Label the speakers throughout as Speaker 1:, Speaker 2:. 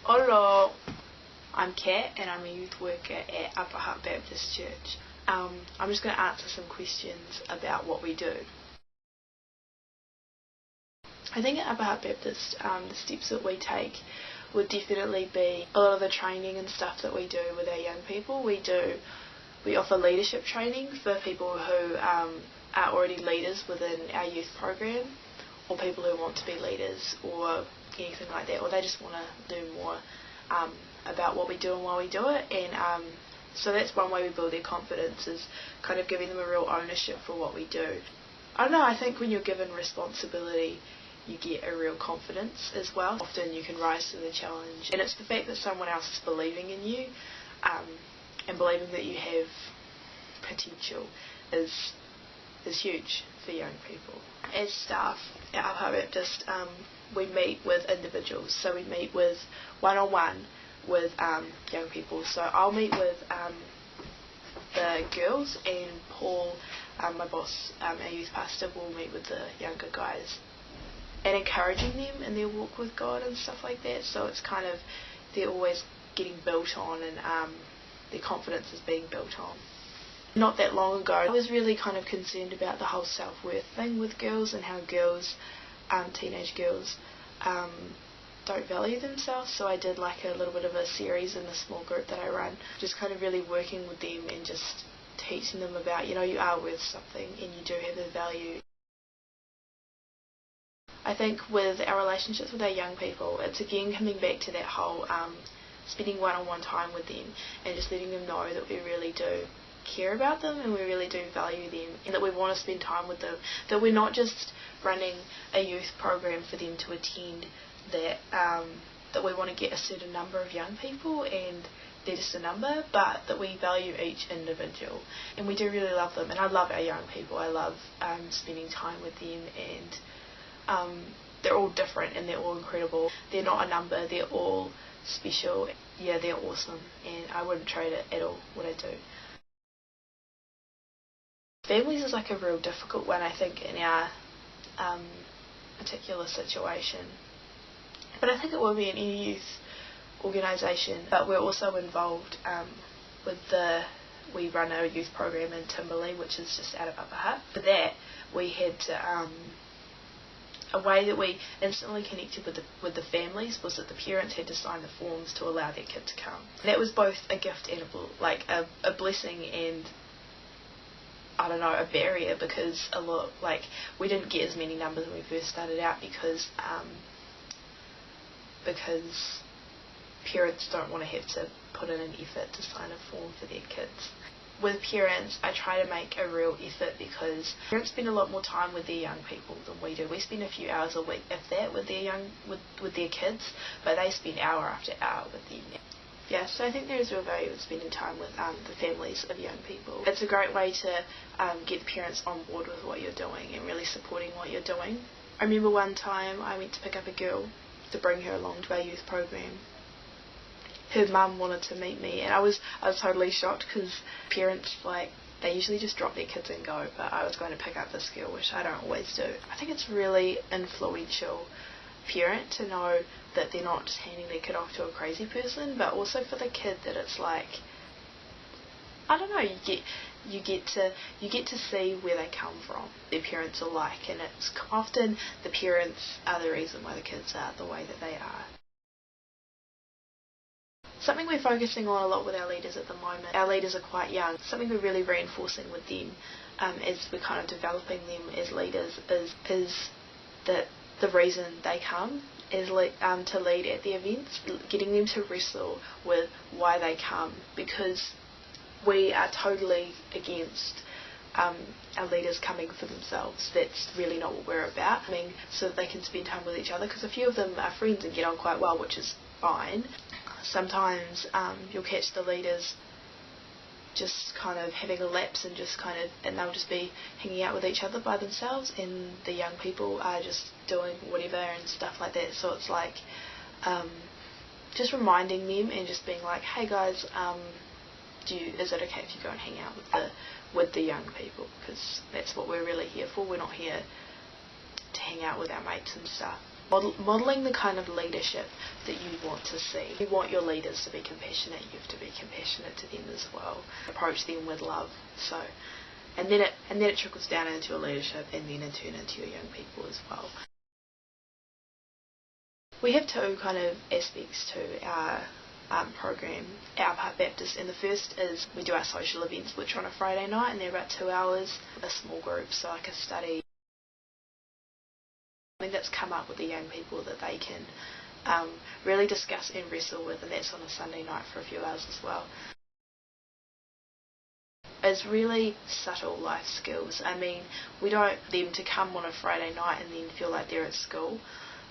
Speaker 1: Hello, I'm Kat and I'm a youth worker at Upper Hutt Baptist Church. I'm just going to answer some questions about what we do. I think at Upper Hutt Baptist, the steps that we take would definitely be a lot of the training and stuff that we do with our young people. We offer leadership training for people who are already leaders within our youth program, or people who want to be leaders or anything like that, or they just want to do more about what we do and why we do it. And so that's one way we build their confidence, is kind of giving them a real ownership for what we do. I don't know, I think when you're given responsibility you get a real confidence as well. Often you can rise to the challenge, and it's the fact that someone else is believing in you and believing that you have potential is huge for young people. As staff at Upper Hutt Baptist, we meet with individuals, so we meet with one-on-one with young people. So I'll meet with the girls, and Paul, my boss, our youth pastor, will meet with the younger guys, and encouraging them in their walk with God and stuff like that. So it's kind of, they're always getting built on, and their confidence is being built on. Not that long ago, I was really kind of concerned about the whole self-worth thing with girls, and how girls, teenage girls, don't value themselves. So I did like a little bit of a series in the small group that I run, just kind of really working with them and just teaching them about, you are worth something and you do have a value. I think with our relationships with our young people, it's again coming back to that whole spending one-on-one time with them and just letting them know that we really do care about them and we really do value them, and that we want to spend time with them, that we're not just running a youth program for them to attend, that we want to get a certain number of young people and they're just a number, but that we value each individual and we do really love them. And I love our young people. I love spending time with them, and they're all different and they're all incredible. They're not a number, they're all special. Yeah, they're awesome, and I wouldn't trade it at all, what I do. Families is like a real difficult one, I think, in our particular situation. But I think it will be in any youth organisation. But we're also involved with we run a youth program in Timberley, which is just out of Upper Hutt. For that, we had to, a way that we instantly connected with the families was that the parents had to sign the forms to allow their kid to come. That was both a gift and a blessing, and I don't know, a barrier, because we didn't get as many numbers when we first started out because parents don't want to have to put in an effort to sign a form for their kids. With parents, I try to make a real effort, because parents spend a lot more time with their young people than we do. We spend a few hours a week, if that, with their kids, but they spend hour after hour with them. Yeah, so I think there is real value in spending time with the families of young people. It's a great way to get the parents on board with what you're doing and really supporting what you're doing. I remember one time I went to pick up a girl to bring her along to our youth program. Her mum wanted to meet me, and I was totally shocked, because parents, they usually just drop their kids and go, but I was going to pick up this girl, which I don't always do. I think it's really influential parent to know that they're not just handing their kid off to a crazy person, but also for the kid that it's like, I don't know, you get to see where they come from, their parents are like, and it's often the parents are the reason why the kids are the way that they are. Something we're focusing on a lot with our leaders at the moment, our leaders are quite young, something we're really reinforcing with them as we're kind of developing them as leaders is that the reason they come is to lead at the events, getting them to wrestle with why they come, because we are totally against our leaders coming for themselves. That's really not what we're about. So that they can spend time with each other, because a few of them are friends and get on quite well, which is fine. Sometimes you'll catch the leaders just kind of having a lapse and they'll just be hanging out with each other by themselves, and the young people are just doing whatever and stuff like that. So it's like just reminding them and just being like, hey guys, is it okay if you go and hang out with the young people, because that's what we're really here for. We're not here to hang out with our mates and stuff. modelling the kind of leadership that you want to see. You want your leaders to be compassionate, you have to be compassionate to them as well. Approach them with love. So, and then it trickles down into your leadership, and then in turn into your young people as well. We have two kind of aspects to our program, our Part Baptist, and the first is we do our social events, which are on a Friday night, and they're about 2 hours, a small group, so like a study. Something that's come up with the young people that they can really discuss and wrestle with, and that's on a Sunday night for a few hours as well. It's really subtle life skills. I mean, we don't want them to come on a Friday night and then feel like they're at school,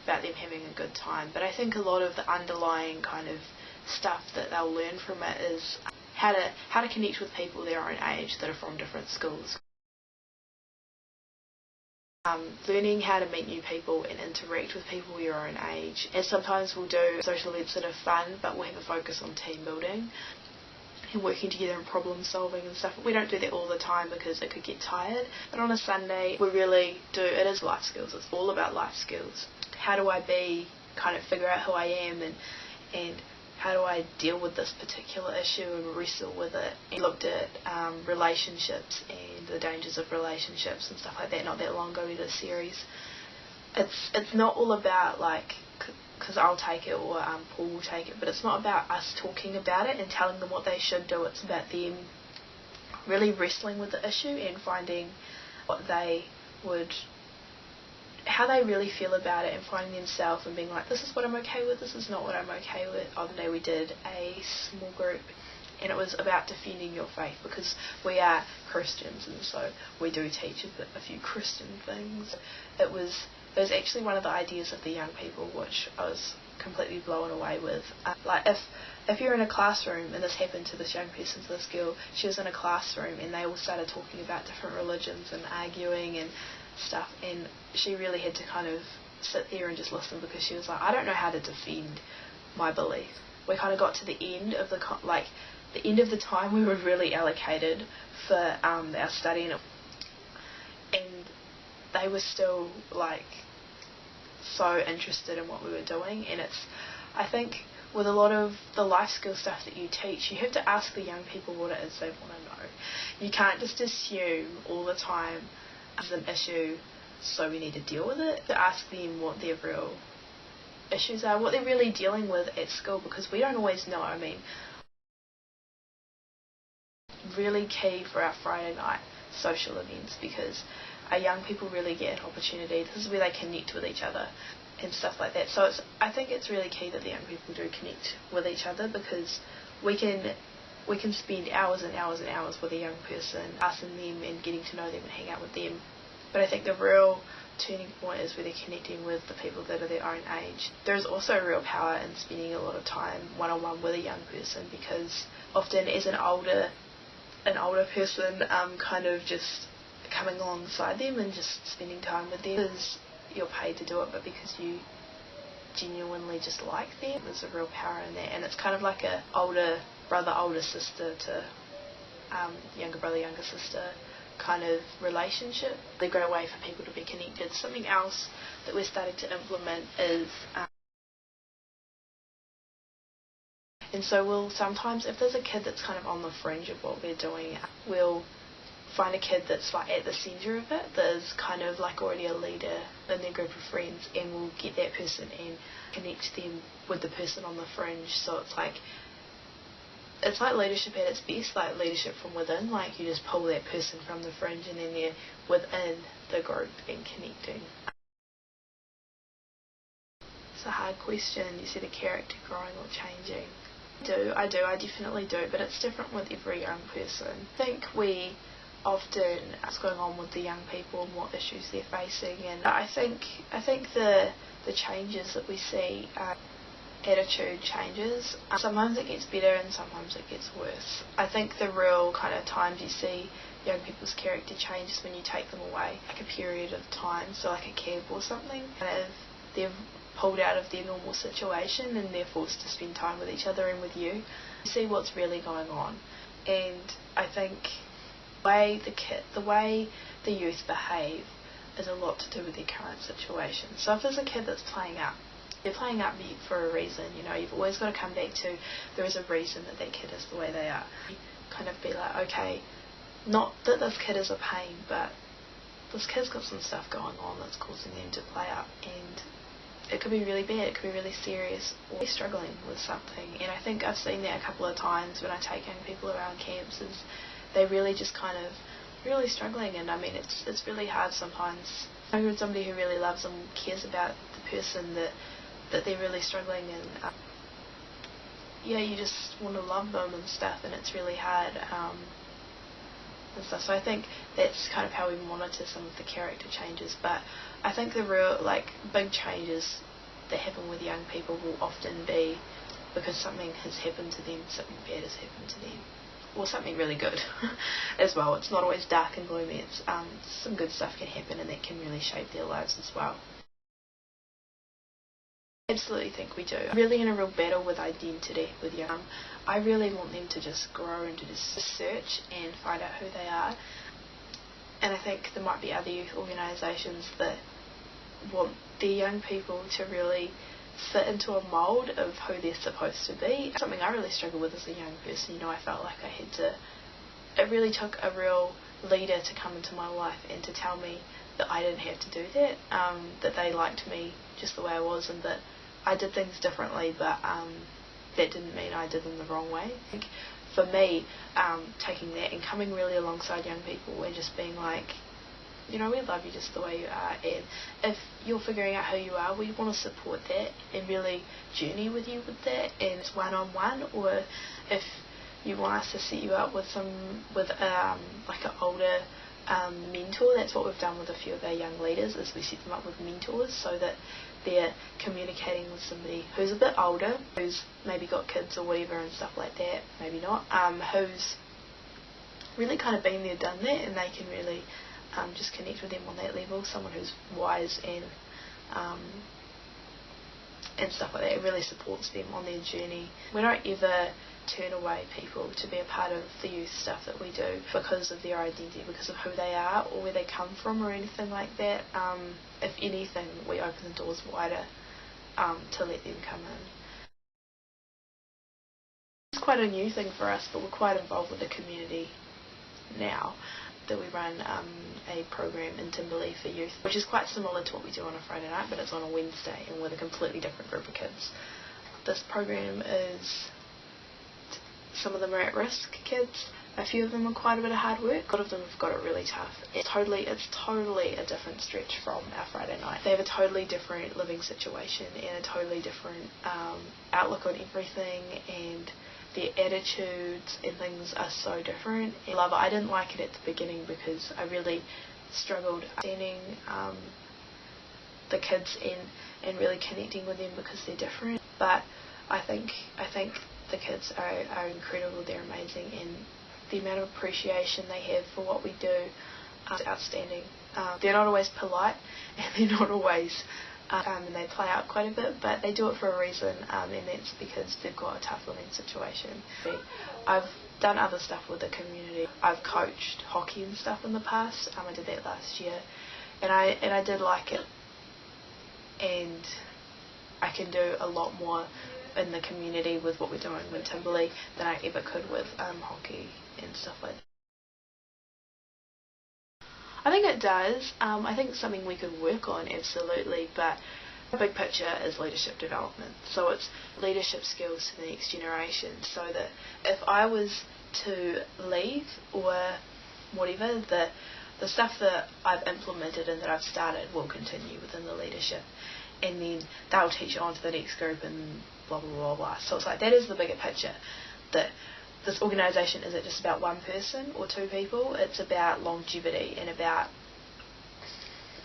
Speaker 1: about them having a good time, but I think a lot of the underlying kind of stuff that they'll learn from it is how to connect with people their own age that are from different schools. Learning how to meet new people and interact with people your own age. And sometimes we'll do social events that are fun, but we'll have a focus on team building and working together and problem solving and stuff. We don't do that all the time because it could get tired. But on a Sunday, we really do. It is life skills. It's all about life skills. How do I kind of figure out who I am, and how do I deal with this particular issue and wrestle with it. And looked at relationships and the dangers of relationships and stuff like that not that long ago. We did a series. It's not all about because I'll take it or Paul will take it, but it's not about us talking about it and telling them what they should do. It's about them really wrestling with the issue and finding how they really feel about it, and finding themselves and being like, this is what I'm okay with, this is not what I'm okay with. On the day we did a small group, and it was about defending your faith, because we are Christians, and so we do teach a few Christian things. It was actually one of the ideas of the young people, which I was completely blown away with. If you're in a classroom, and this happened to this young person, to this girl, she was in a classroom and they all started talking about different religions and arguing and stuff, and she really had to kind of sit there and just listen, because she was like, I don't know how to defend my belief. We kind of got to the end of the end of the time we were really allocated for our study, and they were still so interested in what we were doing. And I think with a lot of the life skill stuff that you teach, you have to ask the young people what it is they want to know. You can't just assume all the time it's an issue, so we need to deal with it. To ask them what their real issues are, what they're really dealing with at school, because we don't always know. I mean, really key for our Friday night social events, because our young people really get an opportunity. This is where they connect with each other and stuff like that. So I think it's really key that the young people do connect with each other, because we can spend hours and hours and hours with a young person, asking them and getting to know them and hang out with them. But I think the real turning point is where they're connecting with the people that are their own age. There's also real power in spending a lot of time one-on-one with a young person, because often as an older person, kind of just coming alongside them and just spending time with them, because you're paid to do it, but because you genuinely just like them. There's a real power in that, and it's kind of like a older brother, older sister to younger brother, younger sister kind of relationship. A great way for people to be connected. Something else that we're starting to implement is and so we'll sometimes, if there's a kid that's kind of on the fringe of what we're doing, we'll find a kid that's at the centre of it, that is kind of already a leader in their group of friends, and we'll get that person and connect them with the person on the fringe. So it's like leadership at its best, leadership from within. You just pull that person from the fringe and then they're within the group and connecting. It's a hard question. You said a character growing or changing. I definitely do, but it's different with every young person. I think we often what's going on with the young people and what issues they're facing, and I think the changes that we see attitude changes. Sometimes it gets better and sometimes it gets worse. I think the real kind of times you see young people's character change is when you take them away, a period of time, so a camp or something, and they've pulled out of their normal situation and they're forced to spend time with each other and with you. You see what's really going on, and I think the way the youth behave is a lot to do with their current situation. So if there's a kid that's playing up, they're playing up for a reason. You know, you've always got to come back to there is a reason that kid is the way they are. You kind of be like, okay, not that this kid is a pain, but this kid's got some stuff going on that's causing them to play up, and it could be really bad, it could be really serious, or they're struggling with something. And I think I've seen that a couple of times when I take young people around camps, is they really just kind of really struggling. And I mean, it's really hard sometimes. I'm with somebody who really loves them, cares about the person that they're really struggling, and yeah, you just want to love them and stuff, and it's really hard and stuff. So I think that's kind of how we monitor some of the character changes. But I think the real big changes that happen with young people will often be because something has happened to them, something bad has happened to them, or something really good as well. It's not always dark and gloomy. It's some good stuff can happen, and that can really shape their lives as well. I absolutely think we do. I'm really in a real battle with identity with young. I really want them to just grow and to just search and find out who they are. And I think there might be other youth organisations that want their young people to really fit into a mould of who they're supposed to be. Something I really struggled with as a young person. You know, I felt like I had to. It really took a real leader to come into my life and to tell me that I didn't have to do that, that they liked me just the way I was, and that I did things differently, but that didn't mean I did them the wrong way. I think for me, taking that and coming really alongside young people and just being like, you know, we love you just the way you are, and if you're figuring out who you are, we want to support that and really journey with you with that, and it's one-on-one, or if you want us to set you up with like an older mentor. That's what we've done with a few of our young leaders, is we set them up with mentors so that they're communicating with somebody who's a bit older, who's maybe got kids or whatever and stuff like that, maybe not, who's really kind of been there, done that, and they can really just connect with them on that level. Someone who's wise and stuff like that. It really supports them on their journey. We don't ever turn away people to be a part of the youth stuff that we do because of their identity, because of who they are or where they come from or anything like that. If anything, we open the doors wider to let them come in. It's quite a new thing for us, but we're quite involved with the community now. That we run a program in Timberlea for youth, which is quite similar to what we do on a Friday night, but it's on a Wednesday and with a completely different group of kids. This program is, some of them are at-risk kids, a few of them are quite a bit of hard work, a lot of them have got it really tough. It's totally a different stretch from our Friday night. They have a totally different living situation and a totally different outlook on everything, and their attitudes and things are so different. And I didn't like it at the beginning because I really struggled understanding the kids and really connecting with them because they're different. But I think the kids are incredible, they're amazing, and the amount of appreciation they have for what we do is outstanding. They're not always polite, and they're not always and they play out quite a bit, but they do it for a reason, and that's because they've got a tough living situation. I've done other stuff with the community. I've coached hockey and stuff in the past. I did that last year, and I did like it, and I can do a lot more in the community with what we're doing with Timberlea than I ever could with hockey and stuff like that. I think it does. I think it's something we could work on, absolutely, but the big picture is leadership development. So it's leadership skills to the next generation, so that if I was to leave or whatever, the stuff that I've implemented and that I've started will continue within the leadership, and then they'll teach it on to the next group and blah, blah, blah, blah. So it's like, that is the bigger picture, that this organisation isn't just about one person or two people, it's about longevity and about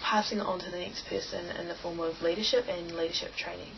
Speaker 1: passing it on to the next person in the form of leadership and leadership training.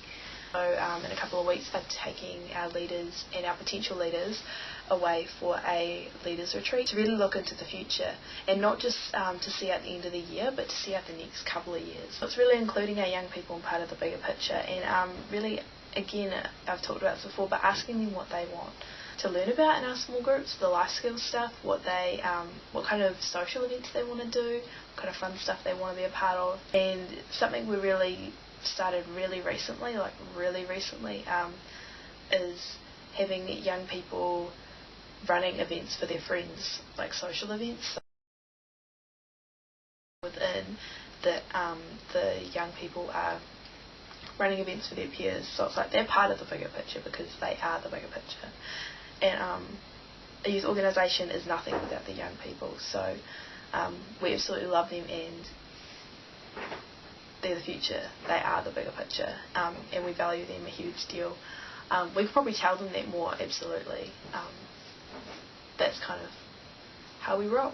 Speaker 1: So in a couple of weeks I'm taking our leaders and our potential leaders away for a leaders retreat to really look into the future, and not just to see out the end of the year, but to see out the next couple of years. So it's really including our young people in part of the bigger picture, and really, again, I've talked about this before, but asking them what they want. to learn about in our small groups, the life skills stuff, what kind of social events they want to do, what kind of fun stuff they want to be a part of. And something we really started really recently, is having young people running events for their friends, like social events. So within that, the young people are running events for their peers, so it's like they're part of the bigger picture because they are the bigger picture. And a youth organisation is nothing without the young people, so we absolutely love them, and they're the future. They are the bigger picture, and we value them a huge deal. We could probably tell them that more, absolutely. That's kind of how we roll.